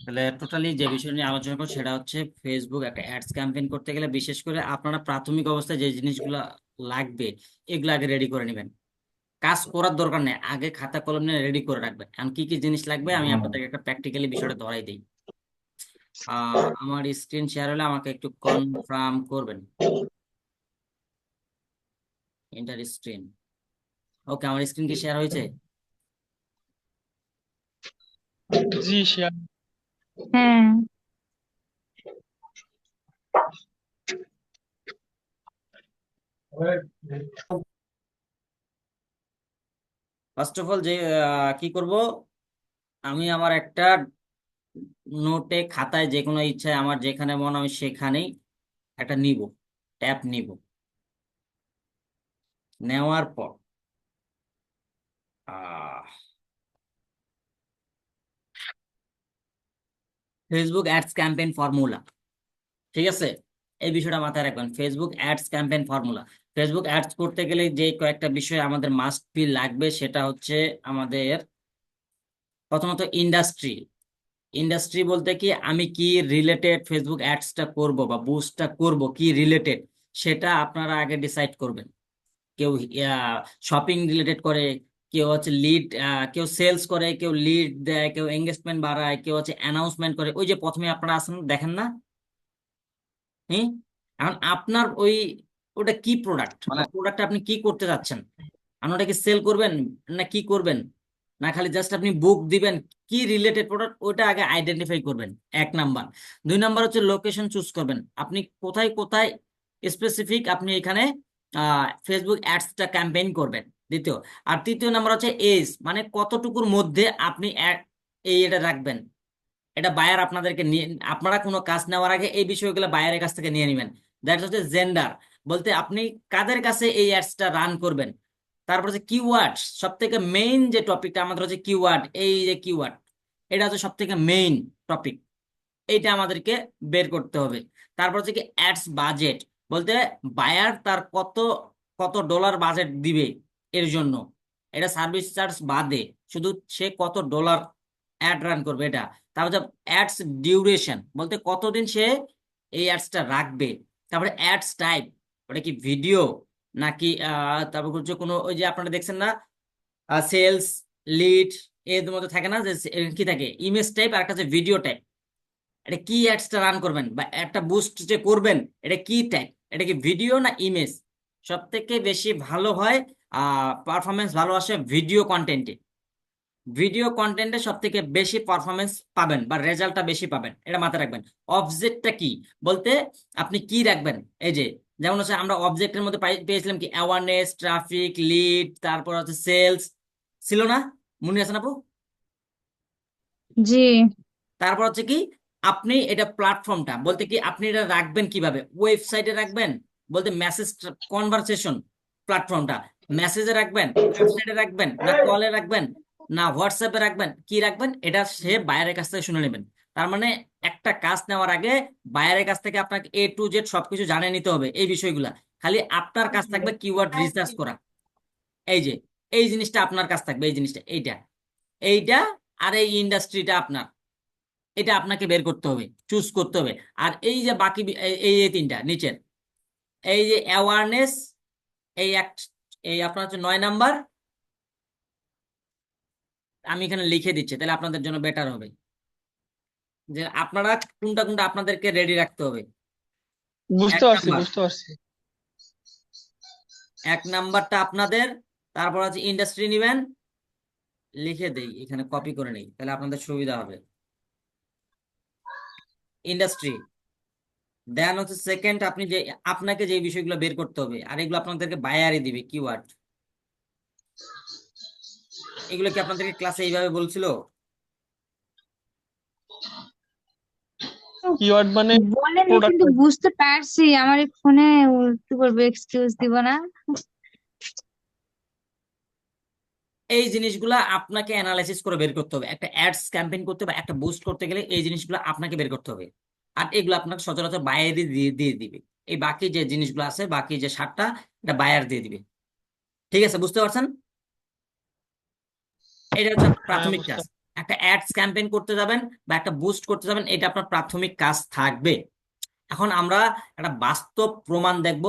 তাহলে টোটালি যে বিষয় নিয়ে আলোচনা করবো সেটা হচ্ছে ফেসবুক একটা অ্যাডস ক্যাম্পেইন করতে গেলে বিশেষ করে আপনারা প্রাথমিক অবস্থায় যে জিনিসগুলো লাগবে এগুলো আগে রেডি করে নেবেন। কাজ করার দরকার নেই, আগে খাতা কলম নিয়ে রেডি করে রাখবেন। এখন কি কি জিনিস লাগবে আমি আপনাদেরকে একটা প্র্যাকটিক্যালি বিষয়টা ধরাই দিই। আমার স্ক্রিন শেয়ার হলে আমাকে একটু কনফার্ম করবেন। Enter screen. ওকে, আমার স্ক্রিন কি শেয়ার হয়েছে? জি শিয়া। হ্যাঁ। ফার্স্ট অফ অল যে কি করব, আমি আমার একটা নোটে খাতায় যে কোনো ইচ্ছায় আমার যেখানে মনে হয় সেখানেই একটা নিব, ট্যাব নিব। নেওয়ার পর ফেসবুক অ্যাডস ক্যাম্পেইন ফর্মুলা, ঠিক আছে? এই বিষয়টা মাথায় রাখবেন, Facebook ads campaign formula. Facebook ads করতে গেলে যে কয়েকটা বিষয় আমাদের মাস্ট বি লাগবে সেটা হচ্ছে আমাদের প্রথমত ইন্ডাস্ট্রি। ইন্ডাস্ট্রি বলতে কি, আমি কি রিলেটেড ফেসবুক অ্যাডসটা করব বা বুস্টটা করব, কি রিলেটেড সেটা আপনারা আগে ডিসাইড করবেন। কেউ শপিং রিলেটেড করে, কেউ হচ্ছে লিড, কেউ সেলস করে, কেউ লিড দেয়, কেউ এঙ্গেজমেন্ট বাড়ায়, কেউ হচ্ছে অ্যানাউন্সমেন্ট করে। ওই যে প্রথমে আপনারা আসেন দেখেন না? হ্যাঁ, এখন আপনার ওটা কি প্রোডাক্ট বা প্রোডাক্ট আপনি কি করতে যাচ্ছেন? আপনি ওটাকে সেল করবেন না কি করবেন, না খালি জাস্ট আপনি বুক দিবেন? কি রিলেটেড প্রোডাক্ট ওটা আগে আইডেন্টিফাই করবেন, 1 নাম্বার। 2 নাম্বার হচ্ছে লোকেশন চুজ করবেন, আপনি কোথায় কোথায় স্পেসিফিক আপনি এখানে ফেসবুক অ্যাডসটা ক্যাম্পেইন করবেন। দ্বিতীয়, আর 3য় নাম্বার হচ্ছে এজ, মানে কতটুকুর মধ্যে আপনি এটা রাখবেন। এটা বায়ার আপনাদেরকে নিয়ে, আপনারা কোনো কাজ নেওয়ার আগে এই বিষয়গুলো বায়ারের কাছ থেকে নিয়ে নেবেন। দ্যাট হচ্ছে জেন্ডার, বলতে আপনি কাদের কাছে এই অ্যাডসটা রান করবেন। তারপর হচ্ছে কিওয়ার্ড, সব থেকে মেইন যে টপিকটা আমাদের হচ্ছে কিওয়ার্ড। এই যে কিওয়ার্ড, এটা হচ্ছে সব থেকে মেইন টপিক, এইটা আমাদেরকে বের করতে হবে। তারপর হচ্ছে কি অ্যাডস বাজেট, বলতে বায়ার তার কত কত ডলার বাজেট দিবে এর জন্য, এটা সার্ভিস চার্জ বাদে, শুধু সে কত ডলার অ্যাড রান করবে এটা। তারপর অ্যাডস ডিউরেশন, বলতে কতদিন সে এই অ্যাডসটা রাখবে। তারপরে অ্যাডস টাইপ, ওটা কি ভিডিও নাকি তারপর হচ্ছে কোনো ওই যে আপনারা দেখছেন না সেলস, লিড, এর মধ্যে থাকে না যে কি থাকে ইমেজ টাইপ আর একটা হচ্ছে ভিডিও টাইপ। এটা কি অ্যাডসটা রান করবেন বা একটা বুস্ট যে করবেন, এটা কি টাইপ, এটা কি ভিডিও না ইমেজ? সব থেকে বেশি ভালো হয়, পারফরমেন্স ভালো আসে ভিডিও কন্টেন্টে। ভিডিও কন্টেন্টে সব থেকে বেশি পারফরমেন্স পাবেন বা রেজাল্টটা বেশি পাবেন, এটা মাথায় রাখবেন। অবজেক্টটা কি, বলতে আপনি কি রাখবেন। এই যে যেমন হচ্ছে আমরা অবজেক্টের মধ্যে পেয়েছিলাম কি অ্যাওয়ারনেস, ট্রাফিক, লিড, তারপর হচ্ছে সেলস, ছিল না? মনে আছে না আপু? জি। তারপর হচ্ছে কি আপনি এটা প্ল্যাটফর্মটা, বলতে কি আপনি এটা রাখবেন কিভাবে, ওয়েবসাইটে রাখবেন, বলতে মেসেজ কনভারসেশন প্ল্যাটফর্মটা, মেসেজে রাখবেন, ওয়েবসাইটে রাখবেন, না কলে রাখবেন, না হোয়াটসঅ্যাপে রাখবেন, কি রাখবেন এটা সে বায়ারের কাছ থেকে শুনে নেবেন। তার মানে একটা কাজ নেওয়ার আগে বায়ারের কাছ থেকে আপনাকে A to Z সবকিছু জানিয়ে নিতে হবে এই বিষয়গুলা। খালি আপনার কাজ থাকবে কিওয়ার্ড রিসার্চ করা। এই যে এই জিনিসটা আপনার কাছ থাকবে, এই জিনিসটা এইটা এইটা, আর এই ইন্ডাস্ট্রিটা আপনার, এটা আপনাকে বের করতে হবে, চুজ করতে হবে। আর এই যে বাকি এই এই তিনটা নিচের, এই যে অ্যাওয়ারনেস, এই এক, এই আপনার হচ্ছে 9 নাম্বার, আমি এখানে লিখে দিচ্ছি তাহলে আপনাদের জন্য বেটার হবে যে আপনারা কোনটা কোনটা আপনাদেরকে রেডি রাখতে হবে। বুঝতে এক পারছি, নাম্বার, বুঝতে পারছি। 1 নাম্বারটা আপনাদের। তারপর হচ্ছে ইন্ডাস্ট্রি নিবেন, লিখে দেই এখানে, কপি করে নেই তাহলে আপনাদের সুবিধা হবে। ইন্ডাস্ট্রি, দেন হচ্ছে সেকেন্ড, আপনি যে আপনাকে যে বিষয়গুলো বের করতে হবে, আর এগুলো আপনাদেরকে বায়ারই দিবে কিওয়ার্ড। এগুলো কি আপনাদেরকে ক্লাসে এইভাবে বলছিল? কিওয়ার্ড মানে বলেনি প্রোডাক্ট। কিন্তু বুঝতে পারছি, আমার এই ফোনে কি করবো, এক্সকিউজ দিব না। এই জিনিসগুলা আপনাকে অ্যানালাইসিস করে বের করতে হবে। একটা অ্যাডস ক্যাম্পেইন করতে বা একটা বুস্ট করতে গেলে এই জিনিসগুলো আপনাকে বের করতে হবে। আর এগুলো আপনাকে সচরাচর বায়ার দিয়ে দিয়ে দিবে। এই বাকি যে জিনিসগুলো আছে, বাকি যে 7টা, এটা বায়ার দিয়ে দিবে। ঠিক আছে, বুঝতে পারছেন? এটা হচ্ছে হ্যাঁ, প্রাথমিক বুঝতে কাজ। পারছি। একটা অ্যাডস ক্যাম্পেইন করতে যাবেন বা একটা বুস্ট করতে যাবেন, এটা আপনার প্রাথমিক কাজ থাকবে। এখন আমরা একটা বাস্তব প্রমাণ দেখব,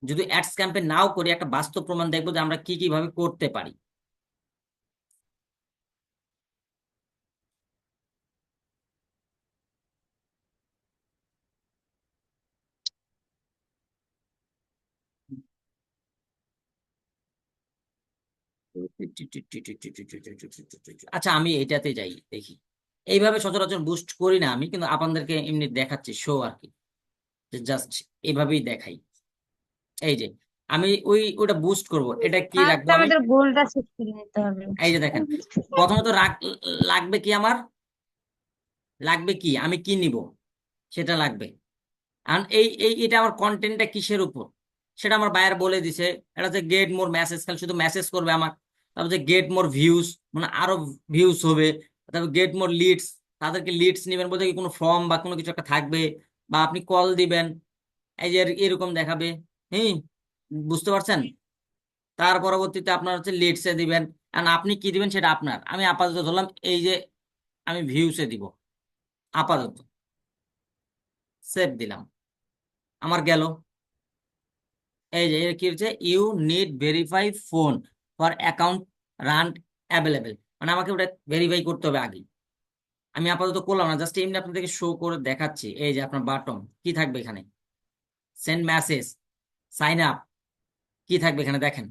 যদি অ্যাডস ক্যাম্পেইন নাও করি একটা বাস্তব প্রমাণ দেখবো যে আমরা কি কিভাবে করতে পারি। আচ্ছা আমি এটাতে যাই দেখি। এইভাবে সচরাচর বুস্ট করি না আমি, কিন্তু আপনাদেরকে এমনি দেখাচ্ছি, শো আর কি, জাস্ট এইভাবেই দেখাই। এই যে আমি ওটা বুস্ট করব, এটা কি ফার্স্ট রাখবো আমি? আমাদের গোলটা সেট করে নিতে হবে। এই যে দেখেন, প্রথমত লাগবে কি আমার, লাগবে কি, আমি কি নিব সেটা লাগবে। আর এটা আমার কন্টেন্টটা কিসের উপর সেটা আমার বায়ার বলে দিছে। এটা হচ্ছে গেট মোর মেসেজ, খালি শুধু মেসেজ করবে আমার। তারপর যে গেট মোর ভিউজ, মানে আরো ভিউজ হবে। তারপর গেট মোর লিডস, তাদেরকে লিডস নেবেন বলতে কি কোনো ফর্ম বা কোনো কিছু একটা থাকবে, বা আপনি কল দিবেন, এই যে এরকম দেখাবে। হ্যাঁ, বুঝতে পারছেন? তার পরবর্তীতে আপনার হচ্ছে লিডসে দিবেন, আর আপনি কি দিবেন সেটা আপনার। আমি আপাতত ধরলাম এই যে আমি ভিউসে দিব আপাতত, সেভ দিলাম, আমার গেল। এই যে এর কি হচ্ছে, you need verify phone for account run available, মানে আমাকে ওটা ভেরিফাই করতে হবে আগে। আমি আপাতত করলাম না, জাস্ট এমনি আপনাদেরকে শো করে দেখাচ্ছি। এই যে আপনার বাটন কি থাকবে এখানে, সেন্ড মেসেজ, সাইন আপ, কি থাকবে এখানে দেখেন,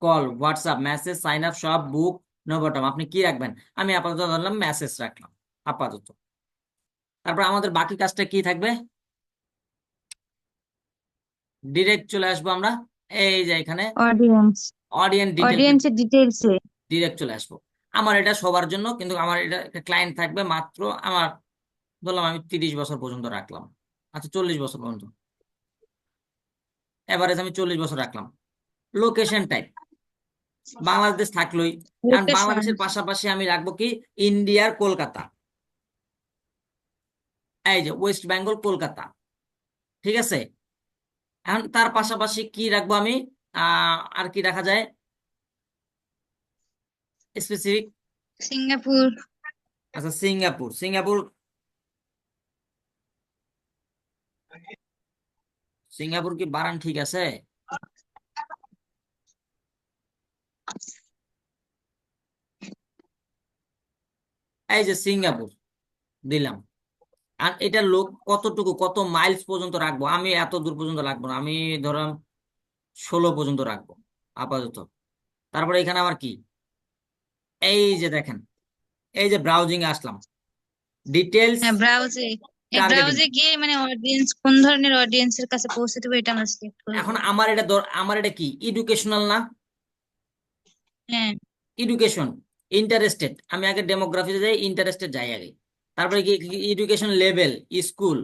call, WhatsApp, message, sign up, সব, বুক, নো বটম, আপনি কি রাখবেন? আমি আপাতত ধরলাম মেসেজ রাখলাম আপাতত। তারপর আমাদের বাকি কাজটা কি থাকবে, ডিরেক্ট চলে আসবো আমরা এই যে এখানে অডিয়েন্স, অডিয়েন্স ডিটেল, অডিয়েন্সের ডিটেলসে। ডিরেক্ট চলে আসবো। আমার এটা সবার জন্য, কিন্তু আমার এটা ক্লায়েন্ট থাকবে মাত্র আমার, বললাম আমি 30 বছর পর্যন্ত রাখলাম। আচ্ছা 40 বছর পর্যন্ত, এভারেজ আমি 40 বছর রাখলাম। লোকেশন টাইপ বাংলাদেশ থাকলোই, কারণ লোকেশন। বাংলাদেশের পাশাপাশি আমি রাখবো কি, ইন্ডিয়ার কলকাতা, এই যে ওয়েস্ট বেঙ্গল কলকাতা, ঠিক আছে। এখন তার পাশাপাশি কি রাখবো আমি, আর কি রাখা যায় স্পেসিফিক? সিঙ্গাপুর। আচ্ছা সিঙ্গাপুর, সিঙ্গাপুর, সিঙ্গাপুর কি বানান ঠিক আছে? এই যে সিঙ্গাপুর দিলাম। আর এটা লোক কতটুকু, কত মাইলস পর্যন্ত রাখবো? আমি এত দূর পর্যন্ত রাখবো না, আমি ধরলাম 16 পর্যন্ত রাখবো আপাতত। তারপরে এখানে আমার কি, এই যে দেখেন, এই যে ব্রাউজিং আসলাম, ডিটেলস, হ্যাঁ, ব্রাউজে। এই টার্গেটিং। ব্রাউজে গিয়ে মানে অডিয়েন্স কোন ধরনের অডিয়েন্সের কাছে পৌঁছে দেবো এটা আমরা সিলেক্ট করবো। এখন আমার এটা আমার এটা কি এডুকেশনাল না? হ্যাঁ। এডুকেশন, ইন্টারেস্টেড, আমি আগে ডেমোগ্রাফিতে যাই, ইন্টারেস্টেড যাই আগে। তারপরে কি education level, school,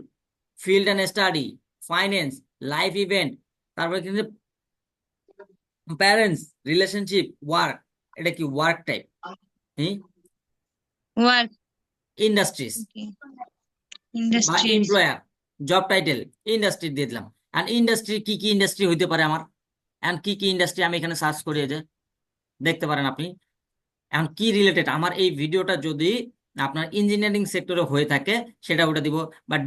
field and study, finance, life event, তারপরে কিন্তু প্যারেন্টস, রিলেশনশিপ, ওয়ার্ক, এটা কি ওয়ার্ক টাইপ, হ্যাঁ, ওয়ার্ক। ইন্ডাস্ট্রিজ বা industries. Employer, job title, industry দিয়ে দিলাম। আর ইন্ডাস্ট্রি কি কি ইন্ডাস্ট্রি হইতে পারে আমার, এখন কি কি ইন্ডাস্ট্রি আমি এখানে সার্চ করি, এই যে দেখতে পারেন আপনি। এখন কি রিলেটেড আমার এই ভিডিওটা, যদি আপনার ইঞ্জিনিয়ারিং সেক্টরে হয়ে থাকে সেটা ওটা দিব, বা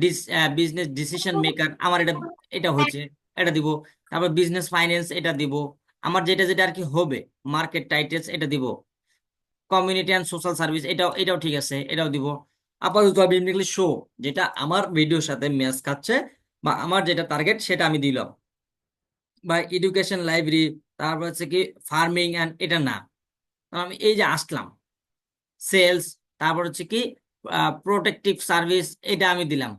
বিজনেস ডিসিশন মেকার আমার এটা, এটা হয়েছে, এটা দিব। তারপর বিজনেস ফাইন্যান্স এটা দিব, আমার যেটা যেটা আর কি হবে, মার্কেট টাইটেলস এটা দিব, কমিউনিটি অ্যান্ড সোশ্যাল সার্ভিস এটাও ঠিক আছে, এটাও দিব। আপাতত আমি এমনি শো, যেটা আমার ভিডিওর সাথে ম্যাচ খাচ্ছে বা আমার যেটা টার্গেট সেটা আমি দিলাম, বা এডুকেশন লাইব্রেরি, তারপর হচ্ছে কি ফার্মিং অ্যান্ড এটা না। আমি এই যে আসলাম, সেলস, তারপর হচ্ছে কি প্রোটেক্টিভ সার্ভিস, এটা আমি দিলাম,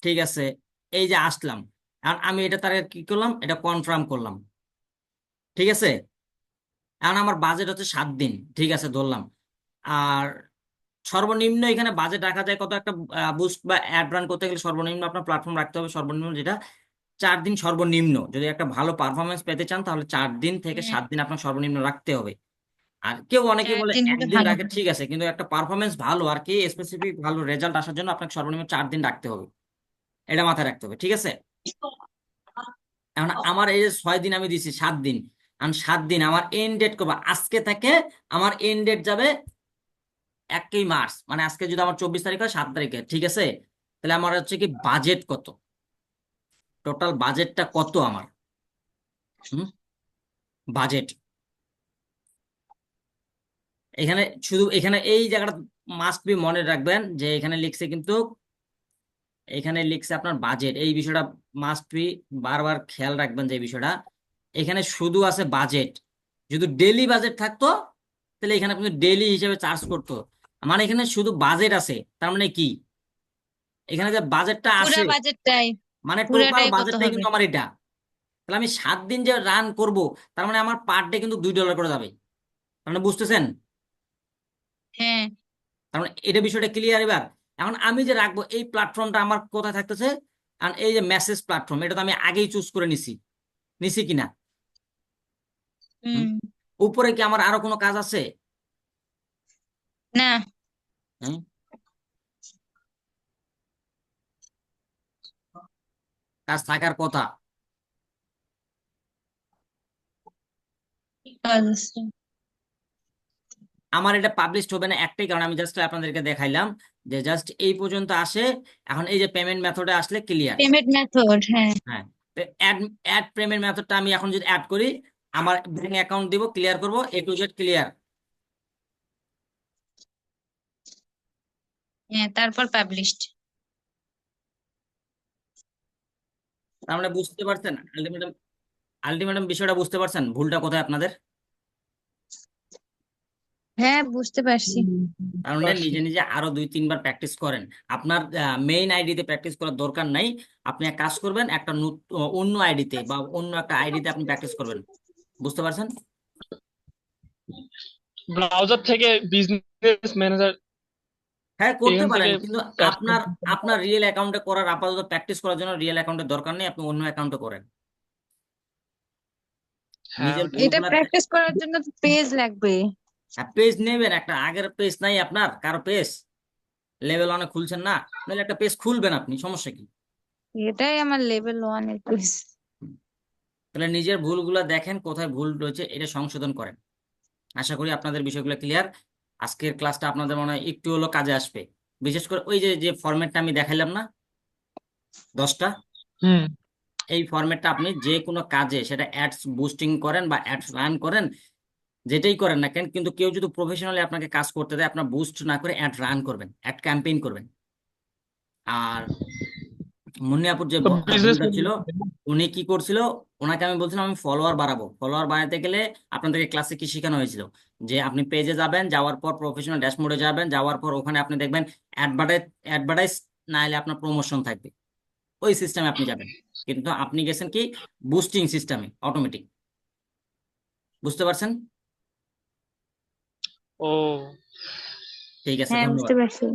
ঠিক আছে। এই যে আসলাম, আর আমি এটা টার্গেট কি করলাম, এটা কনফার্ম করলাম, ঠিক আছে। এখন আমার বাজেট হচ্ছে 7 দিন, ঠিক আছে ধরলাম। আর সর্বনিম্ন এখানে বাজেট রাখা যায় কত, একটা বুস্ট বা অ্যাড রান করতে গেলে সর্বনিম্ন আপনার প্ল্যাটফর্ম রাখতে হবে, সর্বনিম্ন যেটা 4 দিন সর্বনিম্ন। যদি একটা ভালো পারফরমেন্স পেতে চান তাহলে 4 দিন থেকে হ্যাঁ, 7 দিন আপনার সর্বনিম্ন রাখতে হবে। আর কেউ অনেকে বলে 4 দিন হলে একদিন ভালো রাখে, হয়। ঠিক আছে, কিন্তু একটা পারফরমেন্স ভালো আর কি স্পেসিফিক ভালো রেজাল্ট আসার জন্য আপনাকে সর্বনিম্ন 4 দিন রাখতে হবে, এটা মাথায় রাখতে হবে, ঠিক আছে। এখন আমার এই যে 6 দিন আমি দিছি, 7 দিন, আর 7 দিন আমার এন্ড ডেট করবো আজকে থেকে, আমার এন্ড ডেট যাবে একই মাস, মানে আজকে যদি আমার 24 তারিখ হয় 7 তারিখে, ঠিক আছে, তাহলে আমার হচ্ছে কি বাজেট কত, টোটাল বাজেটটা কত আমার, বাজেট। এখানে শুধু এখানে এই জায়গাটা মাস্ট বি মনে রাখবেন যে এখানে লিখছে কিন্তু, এখানে লিখছে আপনার বাজেট, এই বিষয়টা মাস্ট বি বারবার খেয়াল রাখবেন যে এই বিষয়টা এখানে শুধু আছে বাজেট। যদি ডেইলি বাজেট থাকতো তাহলে এখানে আপনি ডেইলি হিসেবে চার্জ করতো, মানে এখানে শুধু বাজেট আছে, তার মানে কি এখানে যে বাজেটটা পুরা আসে, বাজেটটাই মানে টোটাল পুরাটাই কত বাজেটটাই হবে? কিন্তু আমার এটা। তাহলে আমি 7 দিন যে রান করব, তার মানে আমার পার ডে কিন্তু $2 করে যাবে, তার মানে বুঝতেছেন? হ্যাঁ। তার মানে এটা বিষয়টা ক্লিয়ার এবার। এখন আমি যে রাখবো এই প্ল্যাটফর্মটা আমার কোথায় থাকতেছে, আর এই যে মেসেজ প্ল্যাটফর্ম, এটা তো আমি আগেই চুজ করে নিছি, নিছি কিনা? হুম? হুম। উপরে কি আমার আরো কোনো কাজ আছে? না। হুম? কাজ থাকার কথা। কাজ আছে। আমার এটা পাবলিশড হবে না একটাই কারণ, আমি জাস্ট আপনাদেরকে দেখাইলাম যে জাস্ট এই পর্যন্ত আসে। এখন এই যে পেমেন্ট মেথডে আসলে ক্লিয়ার। পেমেন্ট মেথড, হ্যাঁ। হ্যাঁ, অ্যাড অ্যাড পেমেন্ট মেথডটা আমি এখন যদি অ্যাড করি, আমার ব্যাংক অ্যাকাউন্ট দিব, ক্লিয়ার করব, A to Z ক্লিয়ার। হ্যাঁ, তারপর পাবলিশড। তার মানে বুঝতে পারছেন আলটিমেটাম, আলটিমেটাম বিষয়টা বুঝতে পারছেন ভুলটা কোথায় আপনাদের? হ্যাঁ, বুঝতে পারছি। তার মানে নিজে নিজে আরো 2-3 বার প্র্যাকটিস করেন। আপনার মেইন আইডিতে প্র্যাকটিস করার দরকার নাই, আপনি এক কাজ করবেন, একটা অন্য আইডিতে বা অন্য একটা আইডিতে আপনি প্র্যাকটিস করবেন। বুঝতে পারছেন? ব্রাউজার থেকে বিজনেস ম্যানেজার হ্যাঁ করতে এখান থেকে পারেন, কিন্তু অ্যাড আপনার আপনার রিয়েল অ্যাকাউন্টে করার, আপাতত প্র্যাকটিস করার জন্য রিয়েল অ্যাকাউন্টের দরকার নেই, আপনি অন্য অ্যাকাউন্টে করেন। হ্যাঁ, নিজের ওটাই। এটা ভুলগুলা, প্র্যাকটিস করার জন্য তো পেজ লাগবে। পেজ নেবেন একটা, আগের পেজ নাই আপনার কারো পেজ, লেভেল 1-এ খুলছেন না, নাহলে একটা পেজ খুলবেন আপনি, সমস্যা কি? এটাই আমার লেভেল 1 এর পেজ। তাহলে নিজের ভুলগুলা দেখেন কোথায় ভুল রয়েছে, এটা সংশোধন করেন। আশা করি আপনাদের বিষয়গুলো ক্লিয়ার। আজকের ক্লাসটা আপনাদের মনে হয় একটু হলো কাজে আসবে, বিশেষ করে ওই যে যে ফরম্যাটটা আমি দেখাইলাম না 10টা, হুম। এই ফরম্যাটটা আপনি যে কোনো কাজে, সেটা অ্যাডস বুস্টিং করেন বা অ্যাডস রান করেন, যেটাই করেন না কেন, কিন্তু কেউ যদি প্রফেশনালি আপনাকে কাজ করতে দেয়, আপনার বুস্ট না করে অ্যাড রান করবেন, অ্যাড ক্যাম্পেইন করবেন। আর মুন্নিয়াপুর যে তো বিজনেস ভুলটা ছিল, উনি কি করছিল, ওনাকে আমি বলছিলাম আমি ফলোয়ার বাড়াবো, ফলোয়ার বাড়াতে গেলে আপনাদেরকে ক্লাসে কি শেখানো হয়েছিল, যে আপনি পেজে যাবেন, যাওয়ার পর প্রফেশনাল ড্যাশবোর্ডে যাবেন, যাওয়ার পর ওখানে আপনি দেখবেন অ্যাডভার্টাইজ, অ্যাডভার্টাইজ না হলে আপনার প্রমোশন থাকবে, ওই সিস্টেমে আপনি যাবেন। কিন্তু আপনি গেছেন কি বুস্টিং সিস্টেমে, অটোমেটিক। বুঝতে পারছেন? ও ঠিক আছে, হ্যাঁ, বুঝতে ধন্যবাদ। পারছি।